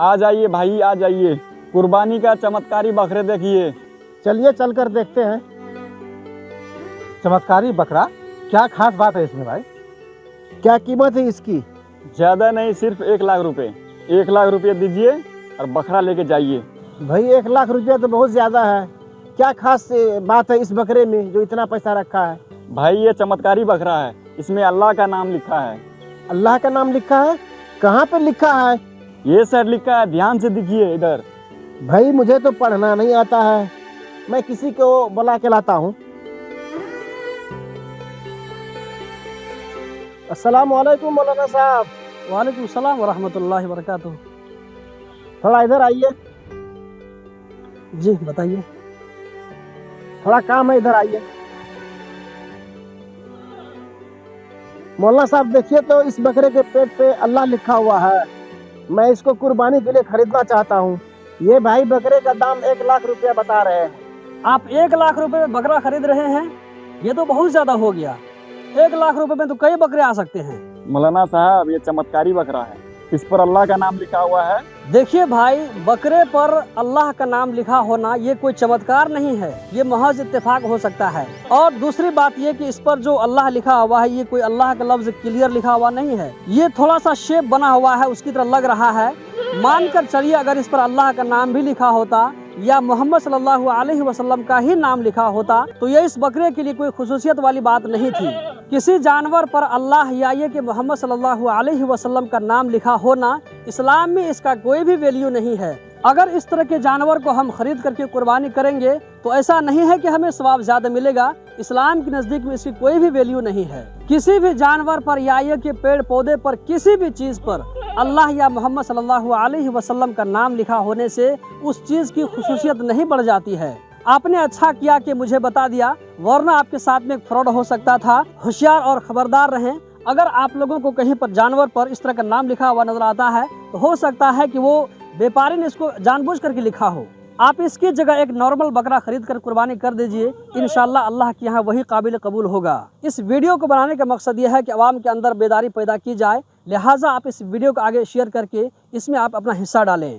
आ जाइए भाई, आ जाइए। कुर्बानी का चमत्कारी बकरे देखिए। चलिए चल कर देखते हैं। चमत्कारी बकरा, क्या खास बात है इसमें भाई? क्या कीमत है इसकी? ज़्यादा नहीं, सिर्फ 1 लाख रुपए। 1 लाख रुपये दीजिए और बकरा लेके जाइए। भाई 1 लाख रुपया तो बहुत ज़्यादा है। क्या खास बात है इस बकरे में जो इतना पैसा रखा है? भाई ये चमत्कारी बकरा है, इसमें अल्लाह का नाम लिखा है। अल्लाह का नाम लिखा है? कहाँ पे लिखा है? ये सर लिखा है, ध्यान से दिखिए इधर। भाई मुझे तो पढ़ना नहीं आता है, मैं किसी को बुला के लाता हूँ। अस्सलाम वालेकुम मौलाना साहब। वालेकुम सलाम व रहमतुल्लाहि व बरकातुहू। थोड़ा इधर आइए। जी बताइए। थोड़ा काम है, इधर आइए। मौलाना साहब देखिए तो इस बकरे के पेट पे अल्लाह लिखा हुआ है। मैं इसको कुर्बानी के लिए खरीदना चाहता हूँ। ये भाई बकरे का दाम 1 लाख रुपया बता रहे हैं। आप 1 लाख रुपए में बकरा खरीद रहे हैं? ये तो बहुत ज्यादा हो गया। 1 लाख रुपए में तो कई बकरे आ सकते हैं। मौलाना साहब ये चमत्कारी बकरा है, इस पर अल्लाह का नाम लिखा हुआ है। देखिए भाई, बकरे पर अल्लाह का नाम लिखा होना ये कोई चमत्कार नहीं है, ये महज इत्तेफाक हो सकता है। और दूसरी बात ये कि इस पर जो अल्लाह लिखा हुआ है ये कोई अल्लाह का लफ्ज क्लियर लिखा हुआ नहीं है, ये थोड़ा सा शेप बना हुआ है, उसकी तरह लग रहा है। मानकर चलिए अगर इस पर अल्लाह का नाम भी लिखा होता या मोहम्मद सल्लल्लाहु अलैहि वसल्लम का ही नाम लिखा होता तो ये इस बकरे के लिए कोई खुसूसियत वाली बात नहीं थी। किसी जानवर पर अल्लाह या ये कि मोहम्मद सल्लल्लाहु अलैहि वसल्लम का नाम लिखा होना इस्लाम में इसका कोई भी वैल्यू नहीं है। अगर इस तरह के जानवर को हम खरीद करके कुर्बानी करेंगे तो ऐसा नहीं है कि हमें सवाब ज्यादा मिलेगा। इस्लाम के नजदीक में इसकी कोई भी वैल्यू नहीं है। किसी भी जानवर पर या ये कि पेड़ पौधे पर किसी भी चीज पर अल्लाह या मोहम्मद सल्लल्लाहु अलैहि वसल्लम का नाम लिखा होने से उस चीज की खुसूसियत नहीं बढ़ जाती है। आपने अच्छा किया कि मुझे बता दिया, वरना आपके साथ में फ्रॉड हो सकता था। होशियार और खबरदार रहें। अगर आप लोगों को कहीं पर जानवर पर इस तरह का नाम लिखा हुआ नजर आता है तो हो सकता है कि वो व्यापारी ने इसको जानबूझ करके लिखा हो। आप इसकी जगह एक नॉर्मल बकरा खरीद कर कुर्बानी कर दीजिए, इंशाल्लाह अल्लाह के यहाँ वही काबिल कबूल होगा। इस वीडियो को बनाने का मकसद यह है कि आवाम के अंदर बेदारी पैदा की जाए, लिहाजा आप इस वीडियो को आगे शेयर करके इसमें आप अपना हिस्सा डालें।